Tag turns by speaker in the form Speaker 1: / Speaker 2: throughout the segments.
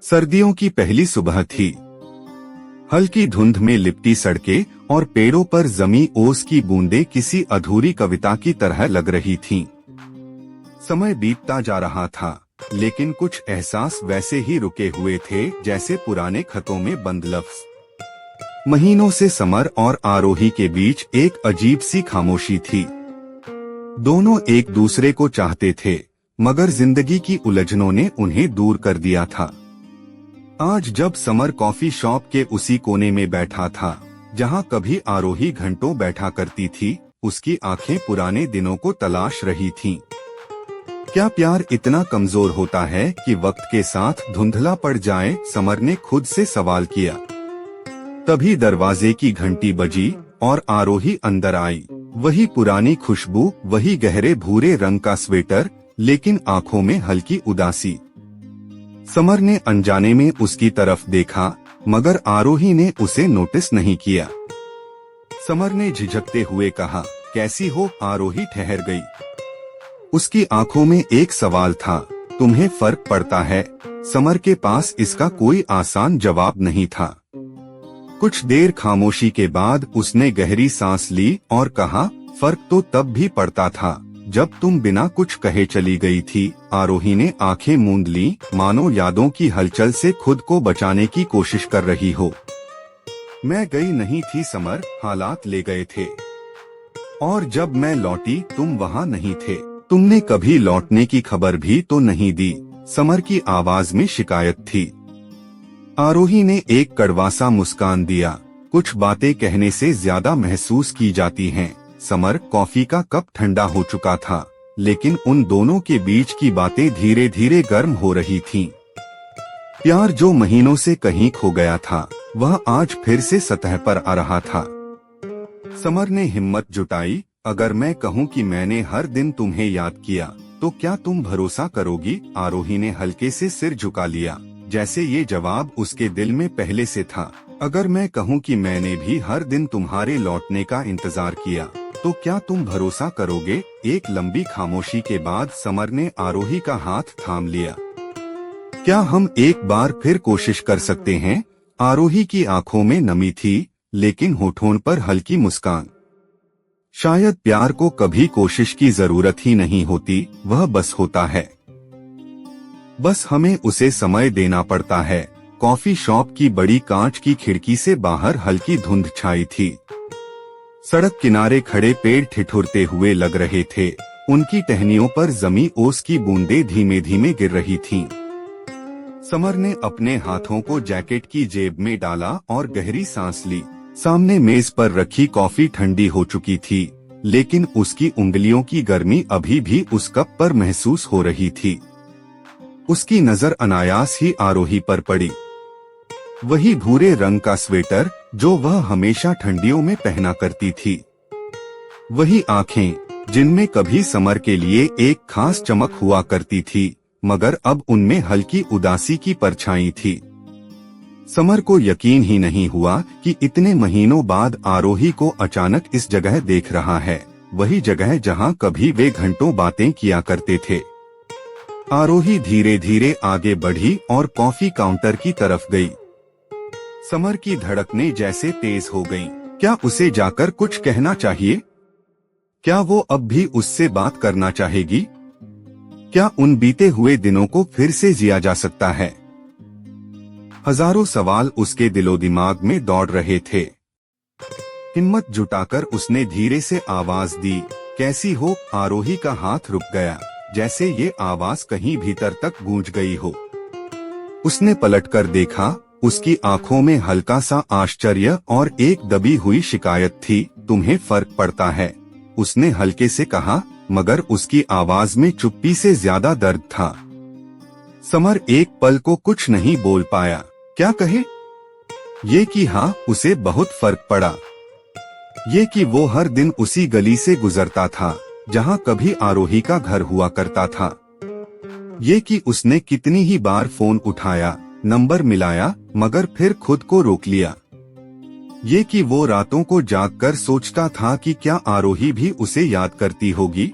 Speaker 1: सर्दियों की पहली सुबह थी। हल्की धुंध में लिपटी सड़कें और पेड़ों पर जमी ओस की बूंदें किसी अधूरी कविता की तरह लग रही थीं। समय बीतता जा रहा था, लेकिन कुछ एहसास वैसे ही रुके हुए थे जैसे पुराने खतों में बंद लफ्ज। महीनों से समर और आरोही के बीच एक अजीब सी खामोशी थी। दोनों एक दूसरे को चाहते थे, मगर जिंदगी की उलझनों ने उन्हें दूर कर दिया था। आज जब समर कॉफी शॉप के उसी कोने में बैठा था जहां कभी आरोही घंटों बैठा करती थी, उसकी आंखें पुराने दिनों को तलाश रही थीं। क्या प्यार इतना कमजोर होता है कि वक्त के साथ धुंधला पड़ जाए? समर ने खुद से सवाल किया। तभी दरवाजे की घंटी बजी और आरोही अंदर आई। वही पुरानी खुशबू, वही गहरे भूरे रंग का स्वेटर, लेकिन आंखों में हल्की उदासी। समर ने अनजाने में उसकी तरफ देखा, मगर आरोही ने उसे नोटिस नहीं किया। समर ने झिझकते हुए कहा, कैसी हो? आरोही ठहर गई। उसकी आंखों में एक सवाल था, तुम्हें फर्क पड़ता है? समर के पास इसका कोई आसान जवाब नहीं था। कुछ देर खामोशी के बाद उसने गहरी सांस ली और कहा, फर्क तो तब भी पड़ता था जब तुम बिना कुछ कहे चली गई थी। आरोही ने आंखें मूंद ली, मानो यादों की हलचल से खुद को बचाने की कोशिश कर रही हो। मैं गई नहीं थी समर, हालात ले गए थे। और जब मैं लौटी तुम वहाँ नहीं थे। तुमने कभी लौटने की खबर भी तो नहीं दी। समर की आवाज में शिकायत थी। आरोही ने एक कड़वा सा मुस्कान दिया। कुछ बातें कहने से ज्यादा महसूस की जाती हैं। समर, कॉफी का कप ठंडा हो चुका था, लेकिन उन दोनों के बीच की बातें धीरे धीरे गर्म हो रही थीं। प्यार जो महीनों से कहीं खो गया था, वह आज फिर से सतह पर आ रहा था। समर ने हिम्मत जुटाई, अगर मैं कहूँ कि मैंने हर दिन तुम्हें याद किया, तो क्या तुम भरोसा करोगी? आरोही ने हल्के से सिर झुका लिया, जैसे ये जवाब उसके दिल में पहले से था। अगर मैं कहूँ कि मैंने भी हर दिन तुम्हारे लौटने का इंतजार किया, तो क्या तुम भरोसा करोगे? एक लंबी खामोशी के बाद समर ने आरोही का हाथ थाम लिया। क्या हम एक बार फिर कोशिश कर सकते हैं? आरोही की आंखों में नमी थी, लेकिन होठों पर हल्की मुस्कान। शायद प्यार को कभी कोशिश की जरूरत ही नहीं होती, वह बस होता है। बस हमें उसे समय देना पड़ता है। कॉफी शॉप की बड़ी कांच की खिड़की से बाहर हल्की धुंध छाई थी। सड़क किनारे खड़े पेड़ ठिठुरते हुए लग रहे थे। उनकी टहनियों पर जमी ओस की बूंदें धीमे धीमे गिर रही थीं। समर ने अपने हाथों को जैकेट की जेब में डाला और गहरी सांस ली। सामने मेज पर रखी कॉफी ठंडी हो चुकी थी, लेकिन उसकी उंगलियों की गर्मी अभी भी उस कप पर महसूस हो रही थी। उसकी नजर अनायास ही आरोही पर पड़ी। वही भूरे रंग का स्वेटर जो वह हमेशा ठंडियों में पहना करती थी। वही आंखें जिनमें कभी समर के लिए एक खास चमक हुआ करती थी, मगर अब उनमें हल्की उदासी की परछाई थी। समर को यकीन ही नहीं हुआ कि इतने महीनों बाद आरोही को अचानक इस जगह देख रहा है, वही जगह जहां कभी वे घंटों बातें किया करते थे। आरोही धीरे धीरे आगे बढ़ी और कॉफी काउंटर की तरफ गई। समर की धड़कनें जैसे तेज हो गईं। क्या उसे जाकर कुछ कहना चाहिए? क्या वो अब भी उससे बात करना चाहेगी? क्या उन बीते हुए दिनों को फिर से जिया जा सकता है? हजारों सवाल उसके दिलो दिमाग में दौड़ रहे थे। हिम्मत जुटाकर उसने धीरे से आवाज दी, कैसी हो? आरोही का हाथ रुक गया, जैसे ये आवाज कहीं भीतर तक गूंज गई हो। उसने पलटकर देखा। उसकी आंखों में हल्का सा आश्चर्य और एक दबी हुई शिकायत थी। तुम्हें फर्क पड़ता है? उसने हल्के से कहा, मगर उसकी आवाज में चुप्पी से ज्यादा दर्द था। समर एक पल को कुछ नहीं बोल पाया। क्या कहे? ये कि हाँ, उसे बहुत फर्क पड़ा। ये कि वो हर दिन उसी गली से गुजरता था जहाँ कभी आरोही का घर हुआ करता था। ये कि उसने कितनी ही बार फोन उठाया, नंबर मिलाया, मगर फिर खुद को रोक लिया। ये कि वो रातों को जागकर सोचता था कि क्या आरोही भी उसे याद करती होगी।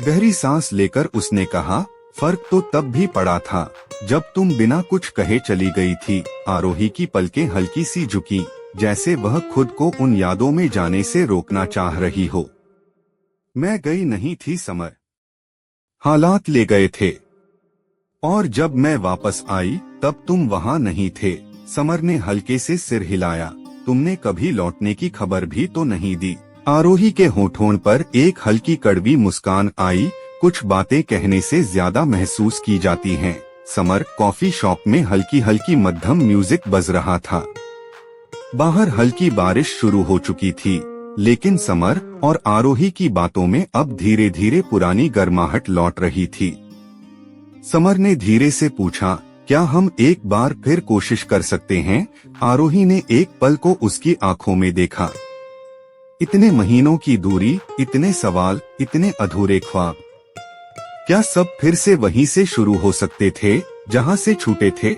Speaker 1: गहरी सांस लेकर उसने कहा, फर्क तो तब भी पड़ा था जब तुम बिना कुछ कहे चली गई थी, आरोही की पलकें हल्की सी झुकी, जैसे वह खुद को उन यादों में जाने से रोकना चाह रही हो। मैं गई नहीं थी समर, हालात ले गए थे। और जब मैं वापस आई तब तुम वहाँ नहीं थे। समर ने हल्के से सिर हिलाया। तुमने कभी लौटने की खबर भी तो नहीं दी। आरोही के होठों पर एक हल्की कड़वी मुस्कान आई। कुछ बातें कहने से ज्यादा महसूस की जाती हैं। समर कॉफी शॉप में हल्की हल्की मध्यम म्यूजिक बज रहा था। बाहर हल्की बारिश शुरू हो चुकी थी, लेकिन समर और आरोही की बातों में अब धीरे धीरे पुरानी गर्माहट लौट रही थी। समर ने धीरे से पूछा, क्या हम एक बार फिर कोशिश कर सकते हैं? आरोही ने एक पल को उसकी आंखों में देखा। इतने महीनों की दूरी, इतने सवाल, इतने अधूरे ख्वाब, क्या सब फिर से वहीं से शुरू हो सकते थे जहां से छूटे थे?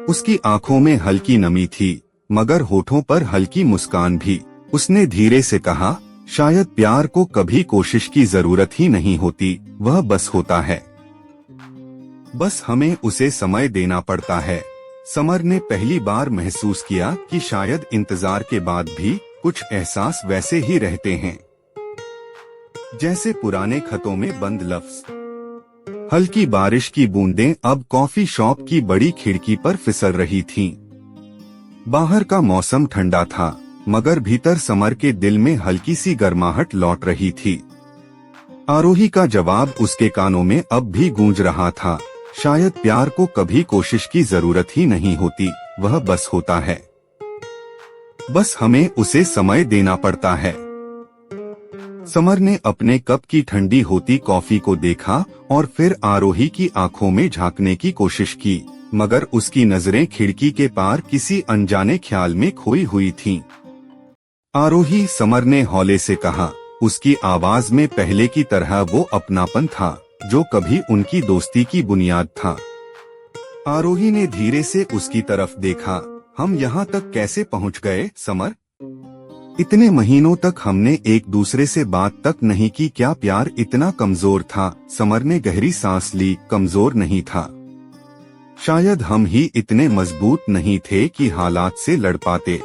Speaker 1: उसकी आंखों में हल्की नमी थी, मगर होठों पर हल्की मुस्कान भी। उसने धीरे से कहा, शायद प्यार को कभी कोशिश की जरूरत ही नहीं होती, वह बस होता है। बस हमें उसे समय देना पड़ता है। समर ने पहली बार महसूस किया कि शायद इंतजार के बाद भी कुछ एहसास वैसे ही रहते हैं, जैसे पुराने खतों में बंद लफ्ज। हल्की बारिश की बूंदें अब कॉफी शॉप की बड़ी खिड़की पर फिसल रही थीं। बाहर का मौसम ठंडा था, मगर भीतर समर के दिल में हल्की सी गर्माहट लौट रही थी। आरोही का जवाब उसके कानों में अब भी गूंज रहा था, शायद प्यार को कभी कोशिश की जरूरत ही नहीं होती, वह बस होता है। बस हमें उसे समय देना पड़ता है। समर ने अपने कप की ठंडी होती कॉफी को देखा और फिर आरोही की आंखों में झांकने की कोशिश की, मगर उसकी नजरें खिड़की के पार किसी अनजाने ख्याल में खोई हुई थीं। आरोही, समर ने हौले से कहा। उसकी आवाज में पहले की तरह वो अपनापन था जो कभी उनकी दोस्ती की बुनियाद था। आरोही ने धीरे से उसकी तरफ देखा। हम यहाँ तक कैसे पहुँच गए समर? इतने महीनों तक हमने एक दूसरे से बात तक नहीं की, क्या प्यार इतना कमजोर था? समर ने गहरी सांस ली। कमजोर नहीं था, शायद हम ही इतने मजबूत नहीं थे कि हालात से लड़ पाते।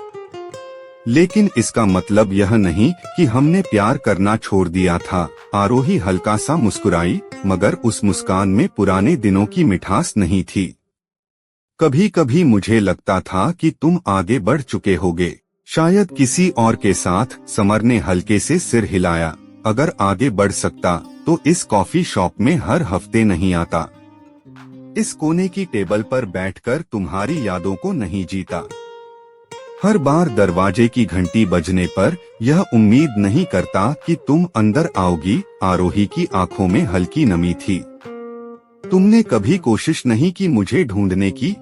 Speaker 1: लेकिन इसका मतलब यह नहीं कि हमने प्यार करना छोड़ दिया था। आरोही हल्का सा मुस्कुराई, मगर उस मुस्कान में पुराने दिनों की मिठास नहीं थी। कभी कभी मुझे लगता था कि तुम आगे बढ़ चुके होगे, शायद किसी और के साथ। समर ने हल्के से सिर हिलाया। अगर आगे बढ़ सकता तो इस कॉफी शॉप में हर हफ्ते नहीं आता, इस कोने की टेबल पर बैठकर तुम्हारी यादों को नहीं जीता। हर बार दरवाजे की घंटी बजने पर यह उम्मीद नहीं करता कि तुम अंदर आओगी। आरोही की आंखों में हल्की नमी थी। तुमने कभी कोशिश नहीं की मुझे ढूंढने की?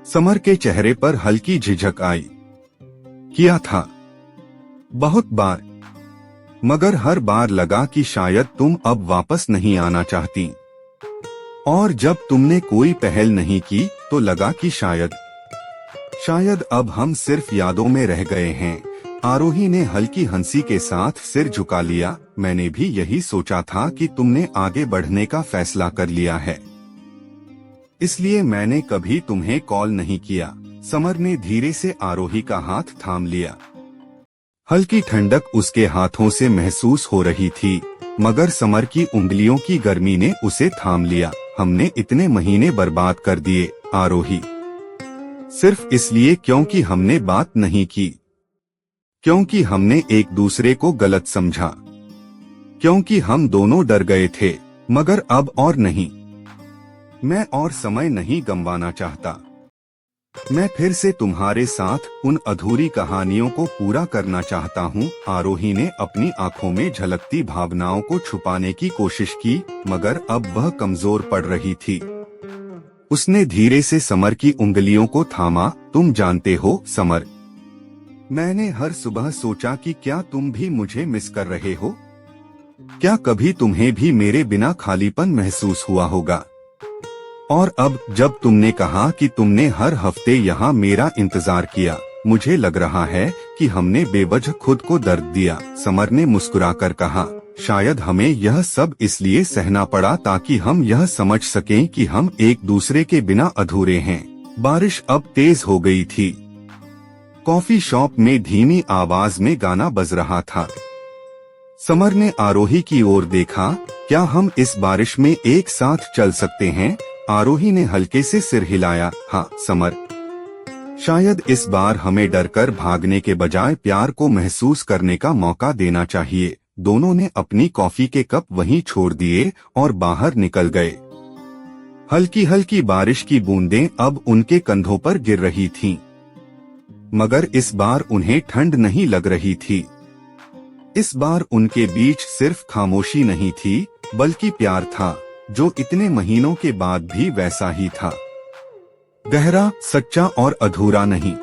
Speaker 1: समर के चेहरे पर हल्की झिझक आई। किया था, बहुत बार, मगर हर बार लगा कि शायद तुम अब वापस नहीं आना चाहती। और जब तुमने कोई पहल नहीं की तो लगा कि शायद अब हम सिर्फ यादों में रह गए हैं। आरोही ने हल्की हंसी के साथ सिर झुका लिया। मैंने भी यही सोचा था कि तुमने आगे बढ़ने का फैसला कर लिया है, इसलिए मैंने कभी तुम्हें कॉल नहीं किया। समर ने धीरे से आरोही का हाथ थाम लिया। हल्की ठंडक उसके हाथों से महसूस हो रही थी, मगर समर की उंगलियों की गर्मी ने उसे थाम लिया। हमने इतने महीने बर्बाद कर दिए आरोही, सिर्फ इसलिए क्योंकि हमने बात नहीं की, क्योंकि हमने एक दूसरे को गलत समझा, क्योंकि हम दोनों डर गए थे। मगर अब और नहीं, मैं और समय नहीं गंवाना चाहता। मैं फिर से तुम्हारे साथ उन अधूरी कहानियों को पूरा करना चाहता हूँ। आरोही ने अपनी आंखों में झलकती भावनाओं को छुपाने की कोशिश की, मगर अब वह कमजोर पड़ रही थी। उसने धीरे से समर की उंगलियों को थामा। तुम जानते हो समर, मैंने हर सुबह सोचा कि क्या तुम भी मुझे मिस कर रहे हो? क्या कभी तुम्हें भी मेरे बिना खालीपन महसूस हुआ होगा? और अब जब तुमने कहा कि तुमने हर हफ्ते यहाँ मेरा इंतजार किया, मुझे लग रहा है कि हमने बेवजह खुद को दर्द दिया। समर ने मुस्कुराकर कहा, शायद हमें यह सब इसलिए सहना पड़ा ताकि हम यह समझ सकें कि हम एक दूसरे के बिना अधूरे हैं। बारिश अब तेज हो गई थी। कॉफी शॉप में धीमी आवाज में गाना बज रहा था। समर ने आरोही की ओर देखा। क्या हम इस बारिश में एक साथ चल सकते हैं? आरोही ने हल्के से सिर हिलाया। हाँ समर, शायद इस बार हमें डरकर भागने के बजाय प्यार को महसूस करने का मौका देना चाहिए। दोनों ने अपनी कॉफी के कप वहीं छोड़ दिए और बाहर निकल गए। हल्की हल्की बारिश की बूंदें अब उनके कंधों पर गिर रही थीं, मगर इस बार उन्हें ठंड नहीं लग रही थी। इस बार उनके बीच सिर्फ खामोशी नहीं थी, बल्कि प्यार था, जो इतने महीनों के बाद भी वैसा ही था। गहरा, सच्चा और अधूरा नहीं।